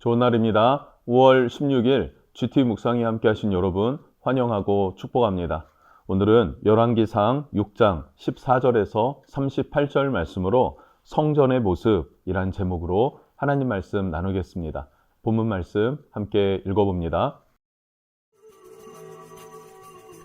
좋은 날입니다. 5월 16일 GT 묵상에 함께 하신 여러분 환영하고 축복합니다. 오늘은 열왕기상 6장 14절에서 38절 말씀으로 성전의 모습이란 제목으로 하나님 말씀 나누겠습니다. 본문 말씀 함께 읽어봅니다.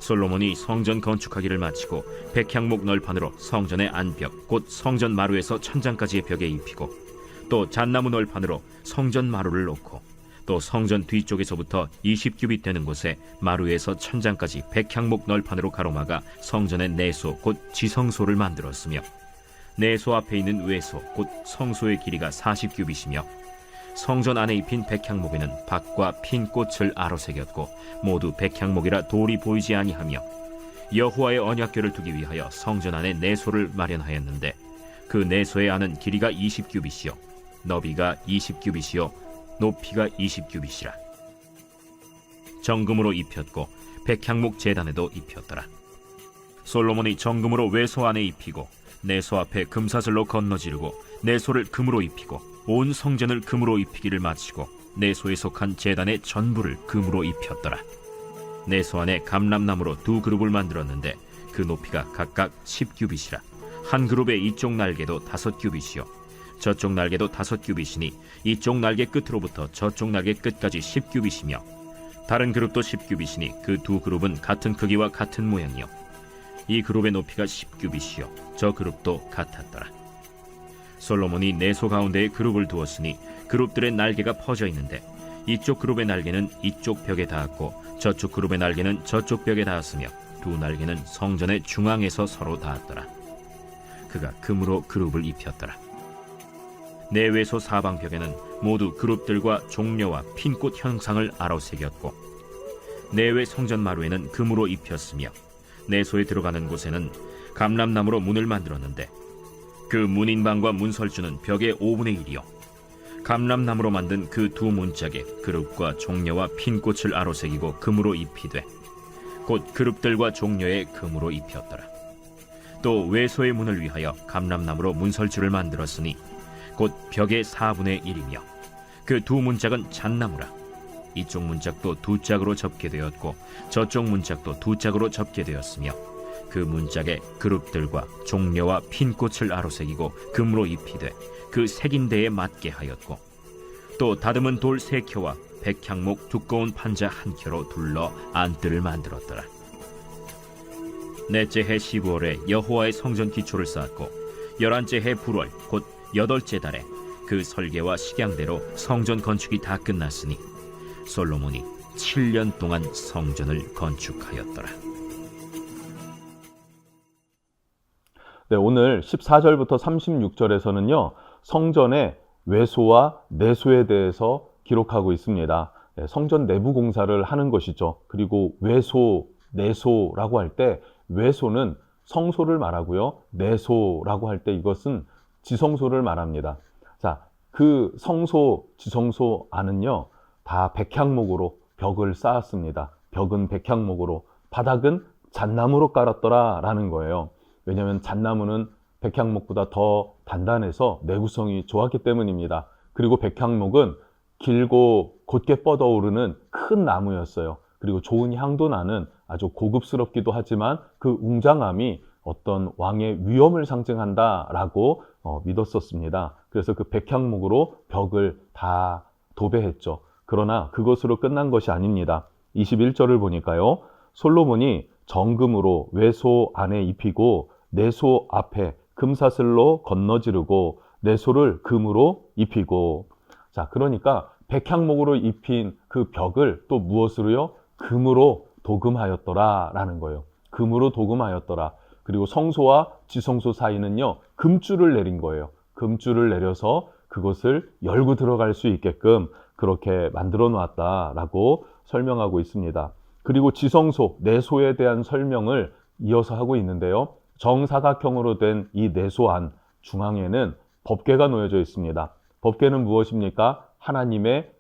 솔로몬이 성전 건축하기를 마치고 백향목 널판으로 성전의 안벽 곧 성전 마루에서 천장까지의 벽에 입히고 또 잣나무 널판으로 성전 마루를 놓고 또 성전 뒤쪽에서부터 20규빗 되는 곳에 마루에서 천장까지 백향목 널판으로 가로막아 성전의 내소 곧 지성소를 만들었으며 내소 앞에 있는 외소 곧 성소의 길이가 40규빗이며 성전 안에 입힌 백향목에는 밭과 핀 꽃을 아로새겼고 모두 백향목이라 돌이 보이지 아니하며 여호와의 언약궤를 두기 위하여 성전 안에 내소를 마련하였는데 그 내소의 안은 길이가 20규빗이요 너비가 20규빗이요 높이가 20규빗이라. 정금으로 입혔고 백향목 제단에도 입혔더라. 솔로몬이 정금으로 외소 안에 입히고 내소 앞에 금사슬로 건너지르고 내소를 금으로 입히고 온 성전을 금으로 입히기를 마치고 내소에 속한 제단의 전부를 금으로 입혔더라. 내소 안에 감람나무로 두 그룹을 만들었는데 그 높이가 각각 10규빗이라. 한 그룹의 이쪽 날개도 5규빗이요 저쪽 날개도 5규빗이니 이쪽 날개 끝으로부터 저쪽 날개 끝까지 10규빗이며 다른 그룹도 10규빗이니 그 두 그룹은 같은 크기와 같은 모양이요 이 그룹의 높이가 10규빗이요 저 그룹도 같았더라. 솔로몬이 내소 가운데에 그룹을 두었으니 그룹들의 날개가 퍼져 있는데 이쪽 그룹의 날개는 이쪽 벽에 닿았고 저쪽 그룹의 날개는 저쪽 벽에 닿았으며 두 날개는 성전의 중앙에서 서로 닿았더라. 그가 금으로 그룹을 입혔더라. 내외소 사방벽에는 모두 그룹들과 종려와 핀꽃 형상을 아로새겼고 내외 성전 마루에는 금으로 입혔으며 내소에 들어가는 곳에는 감람나무로 문을 만들었는데 그 문인방과 문설주는 벽의 5분의 1이요 감람나무로 만든 그 두 문짝에 그룹과 종려와 핀꽃을 아로새기고 금으로 입히되 곧 그룹들과 종려에 금으로 입혔더라. 또 외소의 문을 위하여 감람나무로 문설주를 만들었으니 곧 벽의 4분의 1이며 그 두 문짝은 잣나무라. 이쪽 문짝도 두 짝으로 접게 되었고 저쪽 문짝도 두 짝으로 접게 되었으며 그 문짝에 그룹들과 종려와 핀꽃을 아로새기고 금으로 입히되 그 새긴 데에 맞게 하였고 또 다듬은 돌 3켜와 백향목 두꺼운 판자 1켜로 둘러 안뜰을 만들었더라. 넷째 해 15월에 여호와의 성전 기초를 쌓았고 11째 해 불월 곧 8째 달에 그 설계와 식양대로 성전 건축이 다 끝났으니 솔로몬이 7년 동안 성전을 건축하였더라. 네, 오늘 14절부터 36절에서는요, 성전의 외소와 내소에 대해서 기록하고 있습니다. 네, 성전 내부 공사를 하는 것이죠. 그리고 외소, 내소라고 할 때 외소는 성소를 말하고요. 내소라고 할 때 이것은 지성소를 말합니다. 자, 그 성소, 지성소 안은요, 다 백향목으로 벽을 쌓았습니다. 벽은 백향목으로, 바닥은 잣나무로 깔았더라라는 거예요. 왜냐하면 잣나무는 백향목보다 더 단단해서 내구성이 좋았기 때문입니다. 그리고 백향목은 길고 곧게 뻗어오르는 큰 나무였어요. 그리고 좋은 향도 나는 아주 고급스럽기도 하지만 그 웅장함이 어떤 왕의 위엄을 상징한다라고 믿었었습니다. 그래서 그 백향목으로 벽을 다 도배했죠. 그러나 그것으로 끝난 것이 아닙니다. 21절을 보니까요. 솔로몬이 정금으로 외소 안에 입히고 내소 앞에 금사슬로 건너지르고 내소를 금으로 입히고. 자, 그러니까 백향목으로 입힌 그 벽을 또 무엇으로요? 금으로 도금하였더라라는 거예요. 금으로 도금하였더라. 그리고 성소와 지성소 사이는요, 금줄을 내린 거예요. 금줄을 내려서 그것을 열고 들어갈 수 있게끔 그렇게 만들어 놨다라고 설명하고 있습니다. 그리고 지성소, 내소에 대한 설명을 이어서 하고 있는데요. 정사각형으로 된 이 내소 안 중앙에는 법궤가 놓여져 있습니다. 법궤는 무엇입니까? 하나님의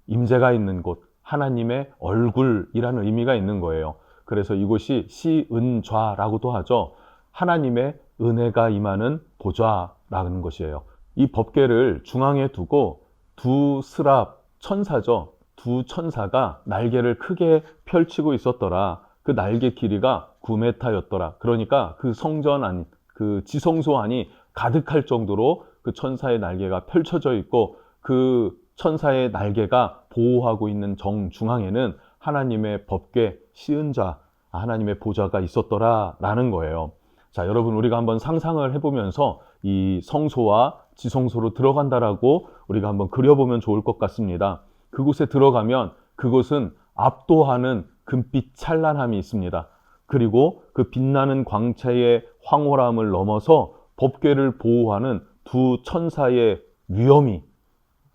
임재가 있는 곳, 하나님의 얼굴이라는 의미가 있는 거예요. 그래서 이곳이 시은좌라고도 하죠. 하나님의 은혜가 임하는 보좌라는 것이에요. 이 법궤를 중앙에 두고 두 스랍 천사죠. 두 천사가 날개를 크게 펼치고 있었더라. 그 날개 길이가 9m였더라. 그러니까 그 성전 안, 그 지성소 안이 가득할 정도로 그 천사의 날개가 펼쳐져 있고, 그 천사의 날개가 보호하고 있는 정중앙에는 하나님의 법궤 시은자, 하나님의 보좌가 있었더라라는 거예요. 자, 여러분, 우리가 한번 상상을 해보면서 이 성소와 지성소로 들어간다라고 우리가 한번 그려보면 좋을 것 같습니다. 그곳에 들어가면 그곳은 압도하는 금빛 찬란함이 있습니다. 그리고 그 빛나는 광채의 황홀함을 넘어서 법궤를 보호하는 두 천사의 위엄이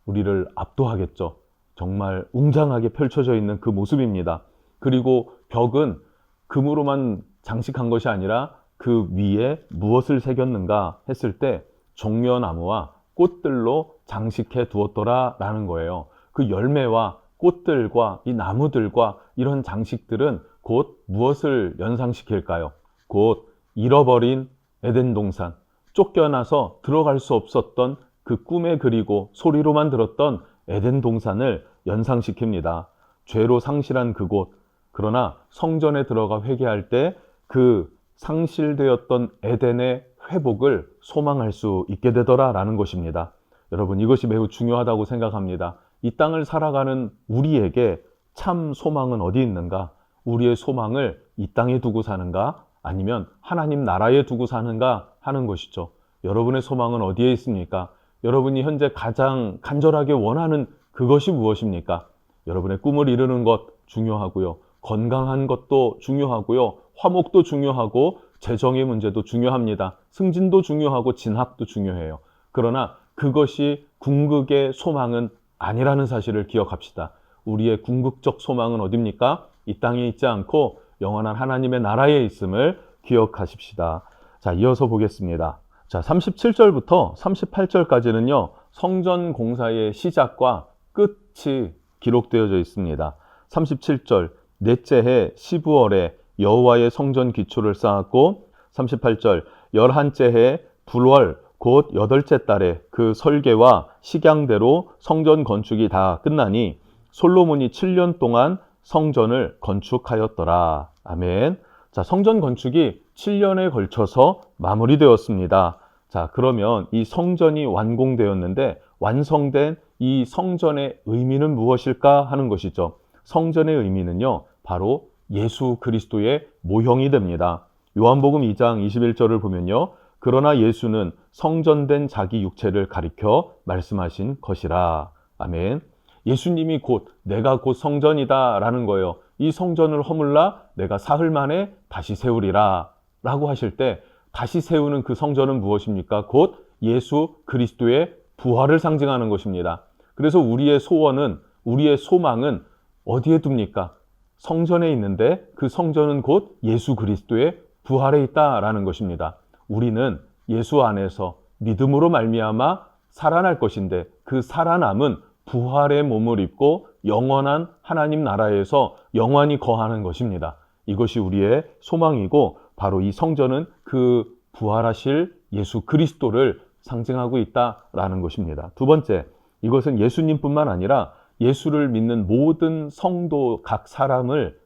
우리를 압도하겠죠. 정말 웅장하게 펼쳐져 있는 그 모습입니다. 그리고 벽은 금으로만 장식한 것이 아니라 그 위에 무엇을 새겼는가 했을 때 종려나무와 꽃들로 장식해 두었더라라는 거예요. 그 열매와 꽃들과 이 나무들과 이런 장식들은 곧 무엇을 연상시킬까요? 곧 잃어버린 에덴 동산, 쫓겨나서 들어갈 수 없었던 그 꿈에 그리고 소리로만 들었던 에덴 동산을 연상시킵니다. 죄로 상실한 그곳, 그러나 성전에 들어가 회개할 때 그 상실되었던 에덴의 회복을 소망할 수 있게 되더라라는 것입니다. 여러분, 이것이 매우 중요하다고 생각합니다. 이 땅을 살아가는 우리에게 참 소망은 어디 있는가? 우리의 소망을 이 땅에 두고 사는가? 아니면 하나님 나라에 두고 사는가 하는 것이죠. 여러분의 소망은 어디에 있습니까? 여러분이 현재 가장 간절하게 원하는 그것이 무엇입니까? 여러분의 꿈을 이루는 것 중요하고요. 건강한 것도 중요하고요. 화목도 중요하고 재정의 문제도 중요합니다. 승진도 중요하고 진학도 중요해요. 그러나 그것이 궁극의 소망은 아니라는 사실을 기억합시다. 우리의 궁극적 소망은 어디입니까? 이 땅에 있지 않고 영원한 하나님의 나라에 있음을 기억하십시다. 자, 이어서 보겠습니다. 자, 37절부터 38절까지는요, 성전 공사의 시작과 끝이 기록되어져 있습니다. 37절, 넷째 해 12월에 여호와의 성전 기초를 쌓았고, 38절, 11째 해 불월 곧 8째 달에 그 설계와 식양대로 성전 건축이 다 끝나니 솔로몬이 7년 동안 성전을 건축하였더라. 아멘. 자, 성전 건축이 7년에 걸쳐서 마무리되었습니다. 자, 그러면 이 성전이 완공되었는데 완성된 이 성전의 의미는 무엇일까 하는 것이죠. 성전의 의미는요, 바로 예수 그리스도의 모형이 됩니다. 요한복음 2장 21절을 보면요, 그러나 예수는 성전된 자기 육체를 가리켜 말씀하신 것이라. 아멘. 예수님이 곧 내가 곧 성전이다 라는 거예요. 이 성전을 허물라 내가 사흘 만에 다시 세우리라 라고 하실 때, 다시 세우는 그 성전은 무엇입니까? 곧 예수 그리스도의 부활을 상징하는 것입니다. 그래서 우리의 소원은, 우리의 소망은 어디에 둡니까? 성전에 있는데 그 성전은 곧 예수 그리스도의 부활에 있다라는 것입니다. 우리는 예수 안에서 믿음으로 말미암아 살아날 것인데, 그 살아남은 부활의 몸을 입고 영원한 하나님 나라에서 영원히 거하는 것입니다. 이것이 우리의 소망이고, 바로 이 성전은 그 부활하실 예수 그리스도를 상징하고 있다라는 것입니다. 두 번째, 이것은 예수님뿐만 아니라 예수를 믿는 모든 성도 각 사람을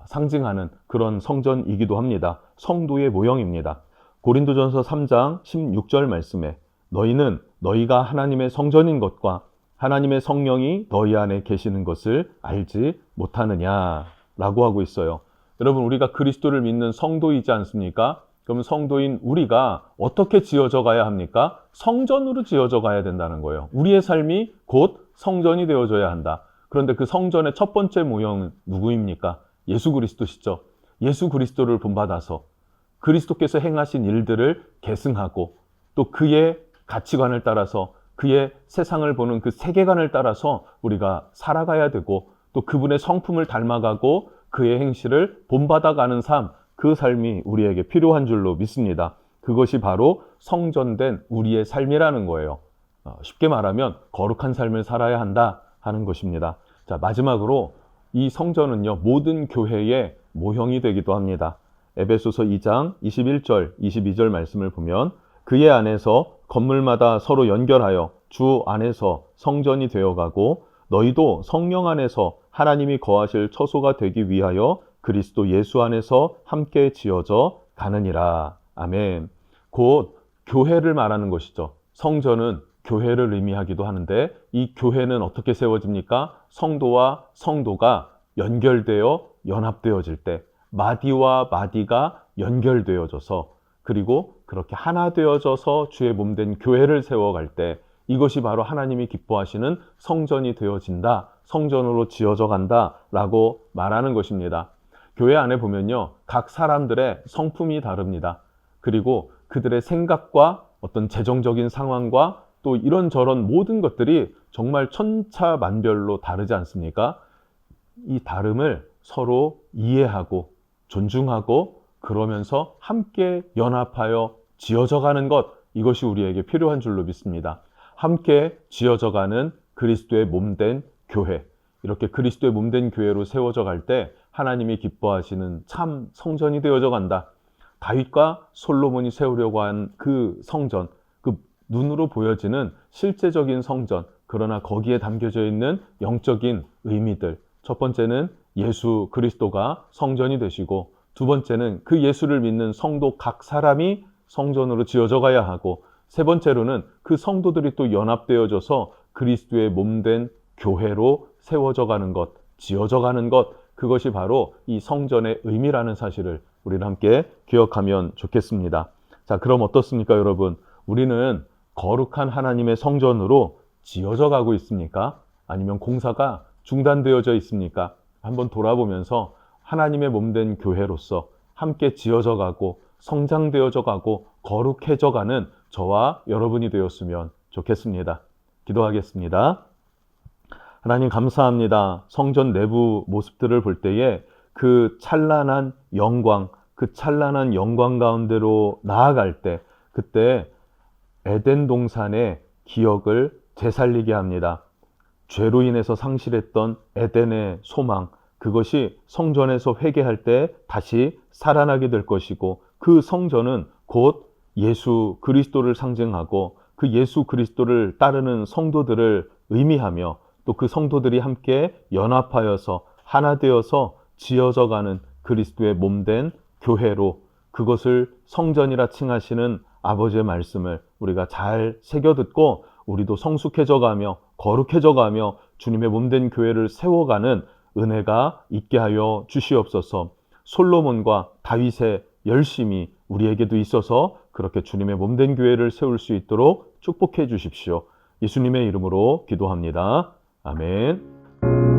상징하는 그런 성전이기도 합니다. 성도의 모형입니다. 고린도전서 3장 16절 말씀에 너희는 너희가 하나님의 성전인 것과 하나님의 성령이 너희 안에 계시는 것을 알지 못하느냐 라고 하고 있어요. 여러분, 우리가 그리스도를 믿는 성도이지 않습니까? 그럼 성도인 우리가 어떻게 지어져 가야 합니까? 성전으로 지어져 가야 된다는 거예요. 우리의 삶이 곧 성전이 되어져야 한다. 그런데 그 성전의 첫 번째 모형은 누구입니까? 예수 그리스도시죠. 예수 그리스도를 본받아서 그리스도께서 행하신 일들을 계승하고, 또 그의 가치관을 따라서, 그의 세상을 보는 그 세계관을 따라서 우리가 살아가야 되고, 또 그분의 성품을 닮아가고 그의 행실을 본받아가는 삶, 그 삶이 우리에게 필요한 줄로 믿습니다. 그것이 바로 성전된 우리의 삶이라는 거예요. 쉽게 말하면 거룩한 삶을 살아야 한다 하는 것입니다. 자, 마지막으로 이 성전은요, 모든 교회의 모형이 되기도 합니다. 에베소서 2장 21절, 22절 말씀을 보면 그의 안에서 건물마다 서로 연결하여 주 안에서 성전이 되어가고 너희도 성령 안에서 하나님이 거하실 처소가 되기 위하여 그리스도 예수 안에서 함께 지어져 가느니라. 아멘. 곧 교회를 말하는 것이죠. 성전은 교회를 의미하기도 하는데 이 교회는 어떻게 세워집니까? 성도와 성도가 연결되어 연합되어질 때 마디와 마디가 연결되어져서 그리고 그렇게 하나 되어져서 주의 몸된 교회를 세워갈 때 이것이 바로 하나님이 기뻐하시는 성전이 되어진다, 성전으로 지어져 간다 라고 말하는 것입니다. 교회 안에 보면요, 각 사람들의 성품이 다릅니다. 그리고 그들의 생각과 어떤 재정적인 상황과 또 이런저런 모든 것들이 정말 천차만별로 다르지 않습니까? 이 다름을 서로 이해하고 존중하고 그러면서 함께 연합하여 지어져 가는 것, 이것이 우리에게 필요한 줄로 믿습니다. 함께 지어져 가는 그리스도의 몸된 교회, 이렇게 그리스도의 몸된 교회로 세워져 갈 때 하나님이 기뻐하시는 참 성전이 되어져 간다. 다윗과 솔로몬이 세우려고 한 그 성전, 그 눈으로 보여지는 실제적인 성전, 그러나 거기에 담겨져 있는 영적인 의미들. 첫 번째는 예수 그리스도가 성전이 되시고, 두 번째는 그 예수를 믿는 성도 각 사람이 성전으로 지어져 가야 하고, 세 번째로는 그 성도들이 또 연합되어져서 그리스도의 몸된 교회로 세워져 가는 것, 지어져 가는 것, 그것이 바로 이 성전의 의미라는 사실을 우리는 함께 기억하면 좋겠습니다. 자, 그럼 어떻습니까, 여러분? 우리는 거룩한 하나님의 성전으로 지어져 가고 있습니까? 아니면 공사가 중단되어져 있습니까? 한번 돌아보면서 하나님의 몸된 교회로서 함께 지어져 가고 성장되어져 가고 거룩해져 가는 저와 여러분이 되었으면 좋겠습니다. 기도하겠습니다. 하나님 감사합니다. 성전 내부 모습들을 볼 때에 그 찬란한 영광, 그 찬란한 영광 가운데로 나아갈 때 그때 에덴 동산의 기억을 되살리게 합니다. 죄로 인해서 상실했던 에덴의 소망, 그것이 성전에서 회개할 때 다시 살아나게 될 것이고 그 성전은 곧 예수 그리스도를 상징하고 그 예수 그리스도를 따르는 성도들을 의미하며 또 그 성도들이 함께 연합하여서 하나 되어서 지어져 가는 그리스도의 몸된 교회로 그것을 성전이라 칭하시는 아버지의 말씀을 우리가 잘 새겨듣고 우리도 성숙해져 가며 거룩해져 가며 주님의 몸된 교회를 세워가는 은혜가 있게 하여 주시옵소서. 솔로몬과 다윗의 열심이 우리에게도 있어서 그렇게 주님의 몸된 교회를 세울 수 있도록 축복해 주십시오. 예수님의 이름으로 기도합니다. 아멘.